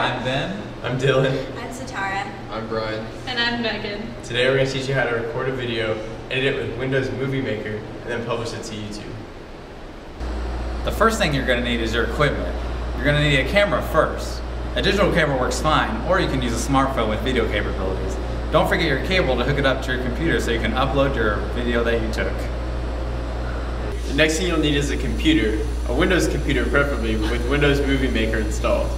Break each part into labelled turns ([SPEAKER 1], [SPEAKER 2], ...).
[SPEAKER 1] I'm Ben.
[SPEAKER 2] I'm Dylan.
[SPEAKER 3] I'm Satara.
[SPEAKER 4] I'm Brian.
[SPEAKER 5] And I'm Megan.
[SPEAKER 2] Today we're going to teach you how to record a video, edit it with Windows Movie Maker, and then publish it to YouTube.
[SPEAKER 1] The first thing you're going to need is your equipment. You're going to need a camera first. A digital camera works fine, or you can use a smartphone with video capabilities. Don't forget your cable to hook it up to your computer so you can upload your video that you took.
[SPEAKER 2] The next thing you'll need is a computer, a Windows computer preferably, with Windows Movie Maker installed.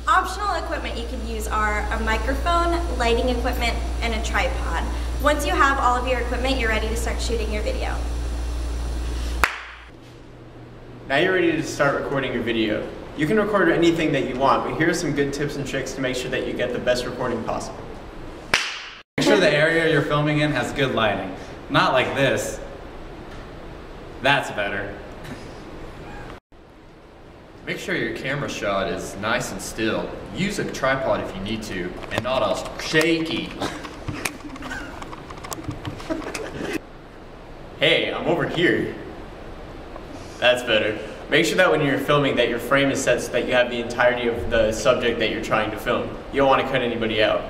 [SPEAKER 3] Optional equipment you can use are a microphone, lighting equipment, and a tripod. Once you have all of your equipment, you're ready to start shooting your video.
[SPEAKER 2] Now you're ready to start recording your video. You can record anything that you want, but here are some good tips and tricks to make sure that you get the best recording possible.
[SPEAKER 1] Make sure the area you're filming in has good lighting. Not like this. That's better.
[SPEAKER 4] Make sure your camera shot is nice and still. Use a tripod if you need to, and not all shaky.
[SPEAKER 2] Hey, I'm over here. That's better. Make sure that when you're filming that your frame is set so that you have the entirety of the subject that you're trying to film. You don't want to cut anybody out.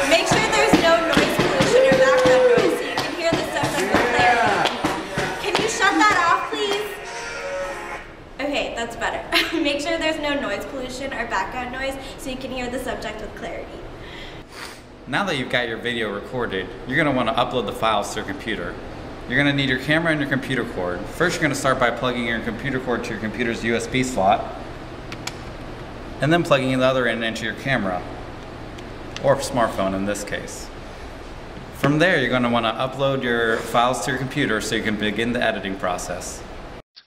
[SPEAKER 3] Make sure there's no noise pollution or background noise so you can hear the subject with clarity. Can you shut that off, please? Okay, that's better. Make sure there's no noise pollution or background noise so you can hear the subject with clarity.
[SPEAKER 1] Now that you've got your video recorded, you're going to want to upload the files to your computer. You're going to need your camera and your computer cord. First, you're going to start by plugging your computer cord to your computer's USB slot, and then plugging the other end into your camera, or smartphone in this case. From there, you're going to want to upload your files to your computer so you can begin the editing process.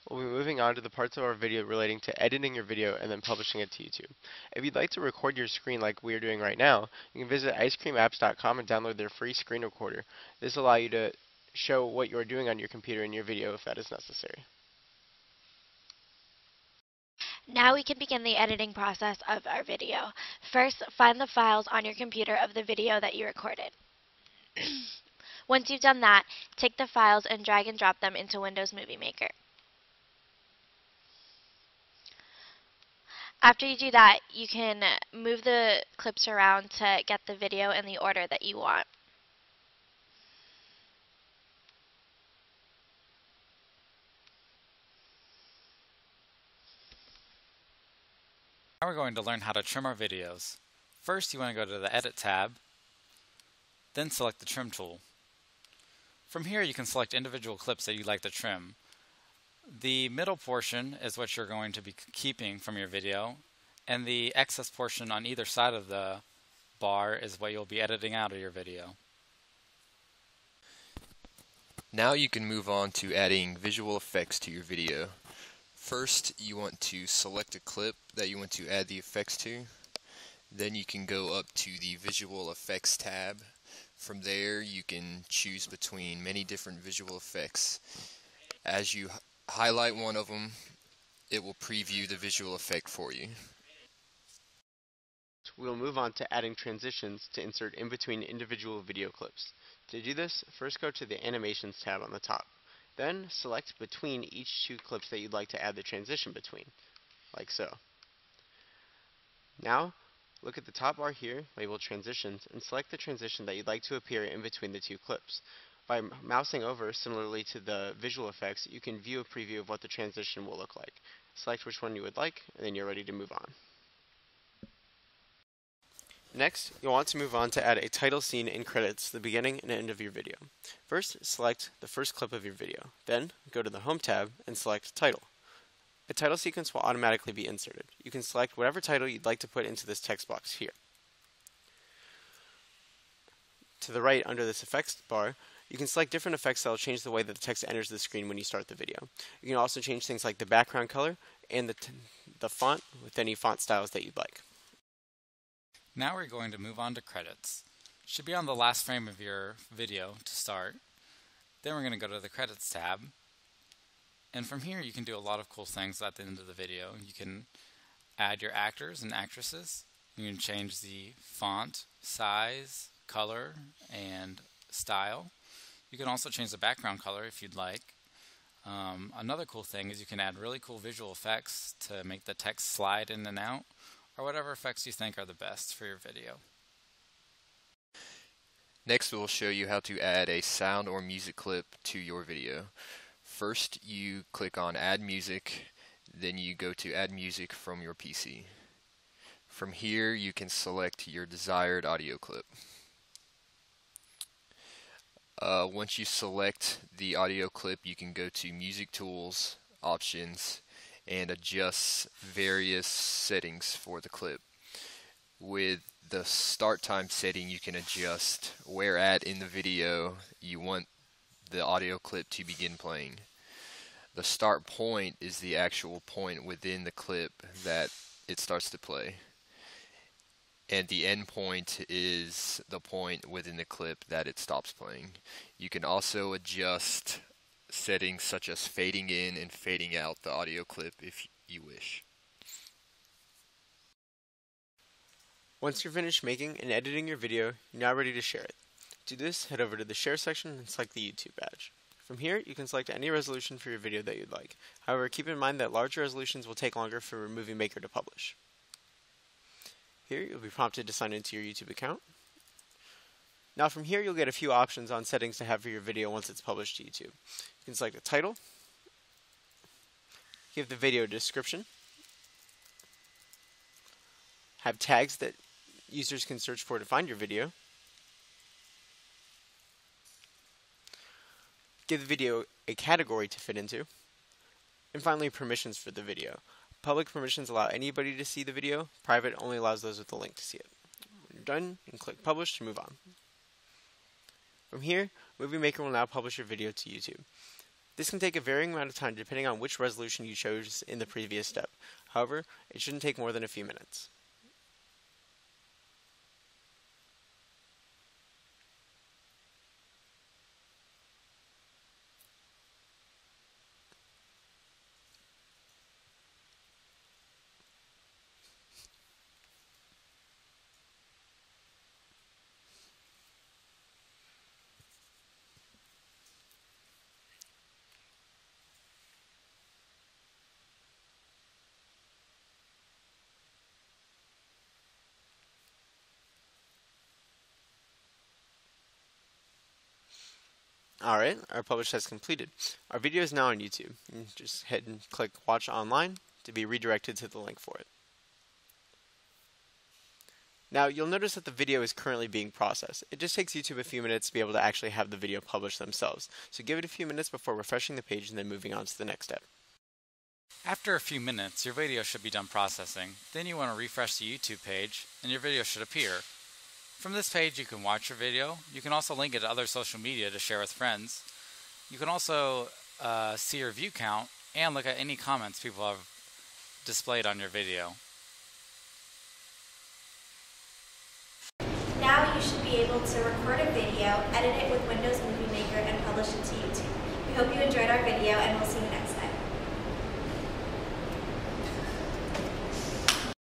[SPEAKER 6] We'll be moving on to the parts of our video relating to editing your video and then publishing it to YouTube. If you'd like to record your screen like we are doing right now, you can visit icecreamapps.com and download their free screen recorder. This will allow you to show what you're doing on your computer in your video if that is necessary.
[SPEAKER 7] Now we can begin the editing process of our video. First, find the files on your computer of the video that you recorded. Once you've done that, take the files and drag and drop them into Windows Movie Maker. After you do that, you can move the clips around to get the video in the order that you want.
[SPEAKER 1] Now we're going to learn how to trim our videos. First, you want to go to the Edit tab, then select the Trim tool. From here, you can select individual clips that you'd like to trim. The middle portion is what you're going to be keeping from your video, and the excess portion on either side of the bar is what you'll be editing out of your video.
[SPEAKER 4] Now you can move on to adding visual effects to your video. First, you want to select a clip that you want to add the effects to. Then you can go up to the Visual Effects tab. From there, you can choose between many different visual effects. As you highlight one of them, it will preview the visual effect for you.
[SPEAKER 6] We'll move on to adding transitions to insert in between individual video clips. To do this, first go to the Animations tab on the top. Then select between each two clips that you'd like to add the transition between, like so. Now, look at the top bar here, labeled Transitions, and select the transition that you'd like to appear in between the two clips. By mousing over, similarly to the visual effects, you can view a preview of what the transition will look like. Select which one you would like, and then you're ready to move on. Next, you'll want to move on to add a title scene and credits to the beginning and end of your video. First, select the first clip of your video. Then, go to the Home tab and select Title. A title sequence will automatically be inserted. You can select whatever title you'd like to put into this text box here. To the right, under this effects bar, you can select different effects that will change the way that the text enters the screen when you start the video. You can also change things like the background color and the font with any font styles that you'd like.
[SPEAKER 1] Now we're going to move on to credits. It should be on the last frame of your video to start. Then we're going to go to the Credits tab. And from here you can do a lot of cool things at the end of the video. You can add your actors and actresses. You can change the font, size, color, and style. You can also change the background color if you'd like. Another cool thing is you can add really cool visual effects to make the text slide in and out, or whatever effects you think are the best for your video.
[SPEAKER 4] Next, we'll show you how to add a sound or music clip to your video. First, you click on Add Music, then you go to Add Music from your PC. From here, you can select your desired audio clip. Once you select the audio clip, you can go to Music Tools, Options, and adjust various settings for the clip. With the start time setting, you can adjust where at in the video you want the audio clip to begin playing. The start point is the actual point within the clip that it starts to play. And the end point is the point within the clip that it stops playing. You can also adjust settings such as fading in and fading out the audio clip if you wish.
[SPEAKER 6] Once you're finished making and editing your video, you're now ready to share it. To do this, head over to the Share section and select the YouTube badge. From here, you can select any resolution for your video that you'd like. However, keep in mind that larger resolutions will take longer for Movie Maker to publish. Here, you'll be prompted to sign into your YouTube account. Now from here, you'll get a few options on settings to have for your video once it's published to YouTube. You can select a title, give the video a description, have tags that users can search for to find your video, give the video a category to fit into, and finally permissions for the video. Public permissions allow anybody to see the video. Private only allows those with the link to see it. When you're done, you can click Publish to move on. From here, Movie Maker will now publish your video to YouTube. This can take a varying amount of time depending on which resolution you chose in the previous step. However, it shouldn't take more than a few minutes. Alright, our publish has completed. Our video is now on YouTube. You can just head and click Watch Online to be redirected to the link for it. Now, you'll notice that the video is currently being processed. It just takes YouTube a few minutes to be able to actually have the video published themselves. So give it a few minutes before refreshing the page and then moving on to the next step.
[SPEAKER 1] After a few minutes, your video should be done processing. Then you want to refresh the YouTube page and your video should appear. From this page, you can watch your video. You can also link it to other social media to share with friends. You can also see your view count and look at any comments people have displayed on your video.
[SPEAKER 3] Now you should be able to record a video, edit it with Windows Movie Maker, and publish it to YouTube. We hope you enjoyed our video, and we'll see you